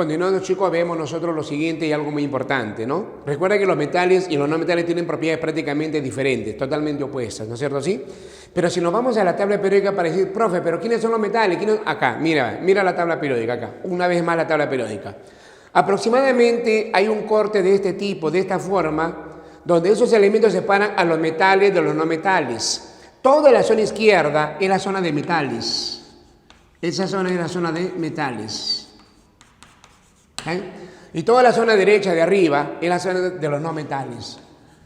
Continuando, chicos, vemos nosotros lo siguiente y algo muy importante, ¿no? Recuerda que los metales y los no metales tienen propiedades prácticamente diferentes, totalmente opuestas, ¿no es cierto así? Pero si nos vamos a la tabla periódica para decir, profe, ¿pero quiénes son los metales? Acá, mira la tabla periódica acá, una vez más la tabla periódica. Aproximadamente hay un corte de este tipo, de esta forma, donde esos elementos separan a los metales de los no metales. Toda la zona izquierda es la zona de metales. Esa zona es la zona de metales. Y toda la zona derecha de arriba es la zona de los no metales.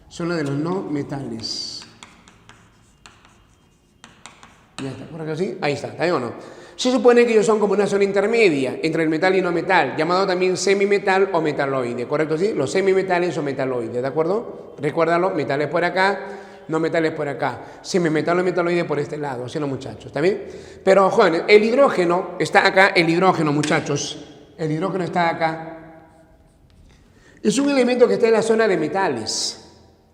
Zona de los no metales. Ya está, ¿por aquí sí? Ahí está, ¿está bien o no? Se supone que ellos son como una zona intermedia entre el metal y no metal, llamado también semimetal o metaloide, ¿correcto? ¿Sí? Los semimetales son metaloides, ¿de acuerdo? Recuérdalo, metales por acá, no metales por acá. Semimetal o metaloide por este lado, ¿sí, no, muchachos? ¿Está bien? Pero, jóvenes, el hidrógeno está acá, el hidrógeno, muchachos. El hidrógeno está acá. Es un elemento que está en la zona de metales.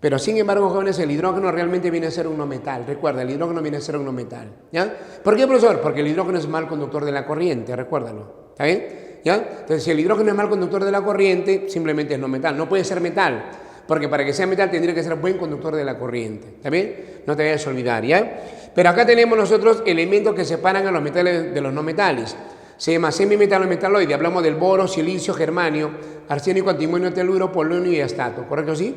Pero sin embargo, jóvenes, el hidrógeno realmente viene a ser un no metal. Recuerda, el hidrógeno viene a ser un no metal. ¿Ya? ¿Por qué, profesor? Porque el hidrógeno es mal conductor de la corriente, recuérdalo. ¿Está bien? ¿Ya? Entonces, si el hidrógeno es mal conductor de la corriente, simplemente es no metal. No puede ser metal. Porque para que sea metal tendría que ser buen conductor de la corriente. ¿Está bien? No te vayas a olvidar, ¿ya? Pero acá tenemos nosotros elementos que separan a los metales de los no metales. Se llama semimetal o metaloide. Hablamos del boro, silicio, germanio, arsénico, antimonio, teluro, polonio y astato. ¿Correcto, sí?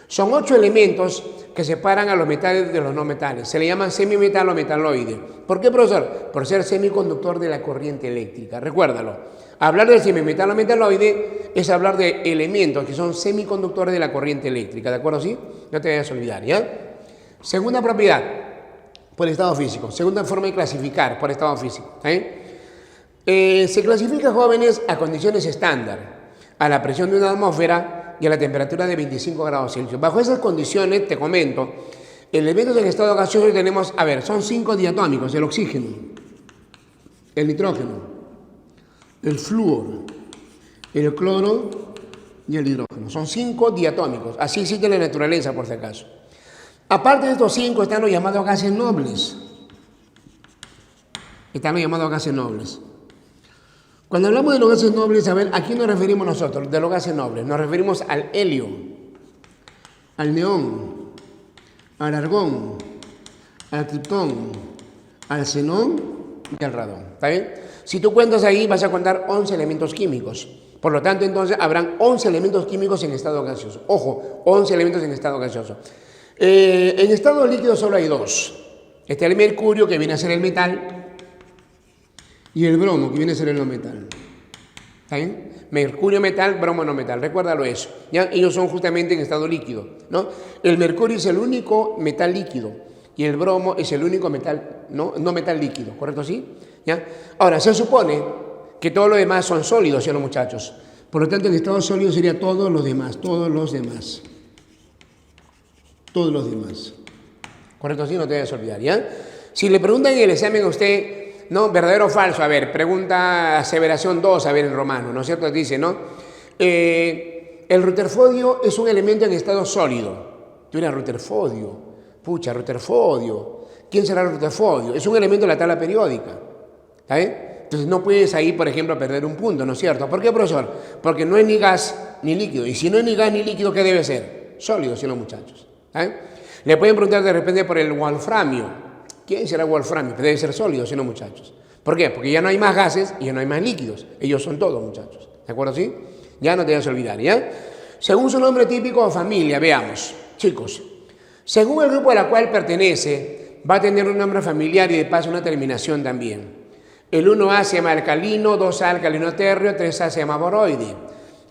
Son 8 elementos que separan a los metales de los no metales. Se le llaman semimetal o metaloide. ¿Por qué, profesor? Por ser semiconductor de la corriente eléctrica. Recuérdalo. Hablar del semimetal o metaloide es hablar de elementos que son semiconductores de la corriente eléctrica. ¿De acuerdo, sí? No te vayas a olvidar, ¿ya? Segunda propiedad, por estado físico. Segunda forma de clasificar por estado físico. Se clasifica, jóvenes, a condiciones estándar, a la presión de una atmósfera y a la temperatura de 25 grados Celsius. Bajo esas condiciones, te comento, elementos en estado gaseoso tenemos, a ver, son 5 diatómicos: el oxígeno, el nitrógeno, el flúor, el cloro y el hidrógeno. Son 5 diatómicos, así existe la naturaleza, por si acaso. Aparte de estos 5 están los llamados gases nobles. Están los llamados gases nobles. Cuando hablamos de los gases nobles, a ver, ¿a quién nos referimos nosotros? De los gases nobles. Nos referimos al helio, al neón, al argón, al criptón, al xenón y al radón. ¿Está bien? Si tú cuentas ahí, vas a contar 11 elementos químicos. Por lo tanto, entonces, habrán 11 elementos químicos en estado gaseoso. Ojo, 11 elementos en estado gaseoso. En estado líquido solo hay 2. Está el mercurio, que viene a ser el metal, y el bromo, que viene a ser el no metal. ¿Está bien? Mercurio metal, bromo no metal. Recuérdalo eso. ¿Ya? Ellos son justamente en estado líquido, ¿no? El mercurio es el único metal líquido y el bromo es el único metal, no metal líquido. ¿Correcto, sí? ¿Ya? Ahora, se supone que todos los demás son sólidos, ¿sí, los muchachos? Por lo tanto, en estado sólido sería todos los demás, todos los demás. Todos los demás. ¿Correcto, sí? No te vayas a olvidar, ¿ya? Si le preguntan en el examen a usted, ¿no? ¿Verdadero o falso? A ver, pregunta aseveración 2, a ver, en romano, ¿no es cierto? Dice, ¿no? El rutherfordio es un elemento en estado sólido. Tú dirás, rutherfordio. Pucha, rutherfordio. ¿Quién será el rutherfordio? Es un elemento de la tabla periódica. ¿Está bien? Entonces no puedes ahí, por ejemplo, perder un punto, ¿no es cierto? ¿Por qué, profesor? Porque no es ni gas ni líquido. Y si no es ni gas ni líquido, ¿qué debe ser? Sólido, ¿sí, los muchachos? ¿Está bien? Le pueden preguntar de repente por el wolframio. ¿Quién será el wolframio? Que debe ser sólido, ¿sí, no, muchachos? ¿Por qué? Porque ya no hay más gases y ya no hay más líquidos. Ellos son todos, muchachos. ¿De acuerdo, sí? Ya no te vas a olvidar, ¿ya? Según su nombre típico o familia, veamos. Chicos, según el grupo a la cual pertenece, va a tener un nombre familiar y de paso una terminación también. El 1A se llama alcalino, 2A alcalino térreo, 3A se llama boroide,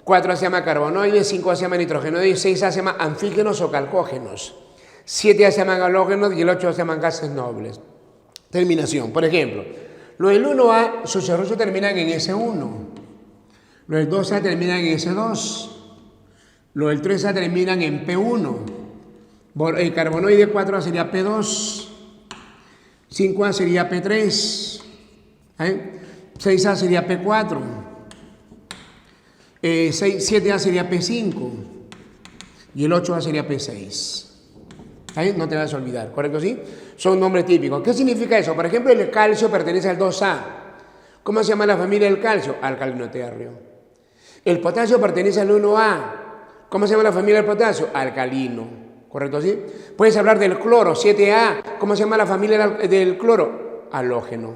4A se llama carbonoide, 5A se llama nitrogenoide y 6A se llama anfígenos o calcógenos. 7A se llaman halógenos y el 8 se llaman gases nobles. Terminación. Por ejemplo, los del 1A, sus serruchos terminan en S1. Los del 2A terminan en S2. Los del 3A terminan en P1. El carbonoide 4A sería P2. 5A sería P3. 6A sería P4. 7A sería P5. Y el 8A sería P6. ¿Ahí? No te vas a olvidar, ¿correcto? ¿Sí? Son nombres típicos. ¿Qué significa eso? Por ejemplo, el calcio pertenece al 2A. ¿Cómo se llama la familia del calcio? Alcalino térreo. El potasio pertenece al 1A. ¿Cómo se llama la familia del potasio? Alcalino. ¿Correcto, sí? Puedes hablar del cloro, 7A. ¿Cómo se llama la familia del cloro? Halógeno.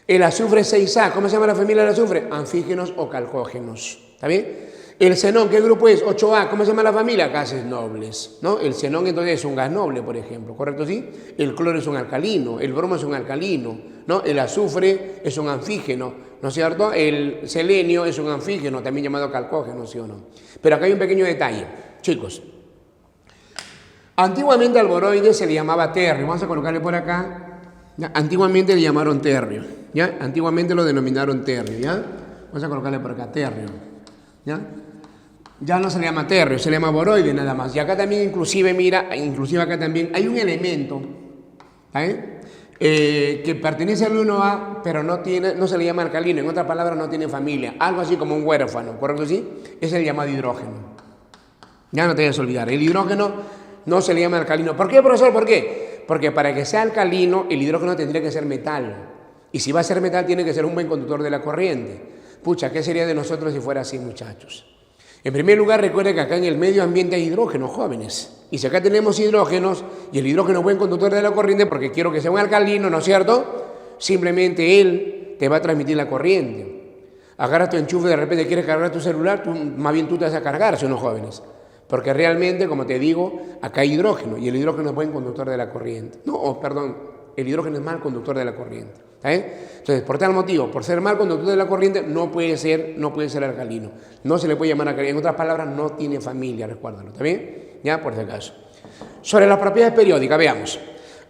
El azufre 6A. ¿Cómo se llama la familia del azufre? Anfígenos o calcógenos. ¿Está bien? El xenón, ¿qué grupo es? 8A. ¿Cómo se llama la familia? Gases nobles, ¿no? El xenón entonces es un gas noble, por ejemplo, ¿correcto, sí? El cloro es un alcalino, el bromo es un alcalino, ¿no? El azufre es un anfígeno, ¿no es cierto? El selenio es un anfígeno, también llamado calcógeno, ¿sí o no? Pero acá hay un pequeño detalle, chicos. Antiguamente al boroide se le llamaba terrio, vamos a colocarle por acá. ¿Ya? Antiguamente le llamaron terrio, ¿ya? Antiguamente lo denominaron terrio, ¿ya? Vamos a colocarle por acá, terrio, ¿ya? Ya no se le llama terrio, se le llama boroide nada más. Y acá también inclusive, mira, inclusive acá también hay un elemento, que pertenece al 1A, pero no se le llama alcalino, en otras palabras no tiene familia, algo así como un huérfano, ¿correcto? ¿Sí? Es el llamado hidrógeno. Ya no te debes olvidar, el hidrógeno no se le llama alcalino. ¿Por qué, profesor? ¿Por qué? Porque para que sea alcalino, el hidrógeno tendría que ser metal. Y si va a ser metal, tiene que ser un buen conductor de la corriente. Pucha, ¿qué sería de nosotros si fuera así, muchachos? En primer lugar, recuerden que acá en el medio ambiente hay hidrógenos, jóvenes. Y si acá tenemos hidrógenos, y el hidrógeno es buen conductor de la corriente, porque quiero que sea un alcalino, ¿no es cierto? Simplemente él te va a transmitir la corriente. Agarra tu enchufe, de repente quieres cargar tu celular, más bien tú te vas a cargar, son los jóvenes. Porque realmente, como te digo, acá hay hidrógeno, y el hidrógeno es buen conductor de la corriente. No, perdón, el hidrógeno es mal conductor de la corriente. Entonces, por tal motivo, por ser mal conductor de la corriente, no puede ser alcalino. No se le puede llamar alcalino. En otras palabras, no tiene familia, recuérdalo, ¿está bien? Ya, por si acaso. Sobre las propiedades periódicas, veamos.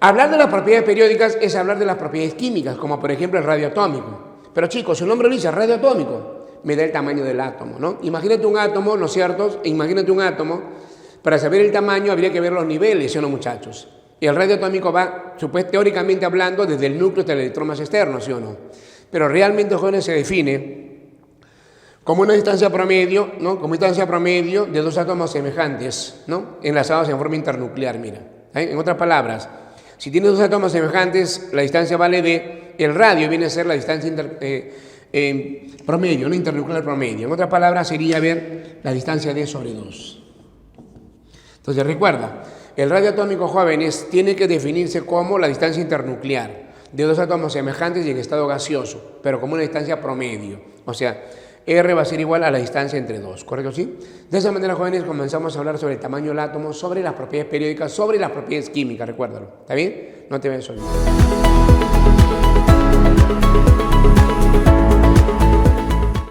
Hablar de las propiedades periódicas es hablar de las propiedades químicas, como por ejemplo el radio atómico. Pero chicos, su nombre lo dice, radio atómico, me da el tamaño del átomo, ¿no? Imagínate un átomo, ¿no es cierto? Imagínate un átomo, para saber el tamaño habría que ver los niveles, ¿sí o no, muchachos? Y el radio atómico va, teóricamente hablando, desde el núcleo hasta el electrón más externo, ¿sí o no? Pero realmente, jóvenes, se define como una distancia promedio, ¿no? Como distancia promedio de dos átomos semejantes, ¿no? Enlazados en forma internuclear, mira. En otras palabras, si tienes dos átomos semejantes, la distancia vale de, el radio viene a ser la distancia promedio, no internuclear promedio. En otras palabras, sería ver la distancia d sobre 2. Entonces, recuerda, el radio atómico, jóvenes, tiene que definirse como la distancia internuclear de dos átomos semejantes y en estado gaseoso, pero como una distancia promedio. O sea, R va a ser igual a la distancia entre dos, ¿correcto? ¿Sí? De esa manera, jóvenes, comenzamos a hablar sobre el tamaño del átomo, sobre las propiedades periódicas, sobre las propiedades químicas, recuérdalo. ¿Está bien? No te vayas a olvidar.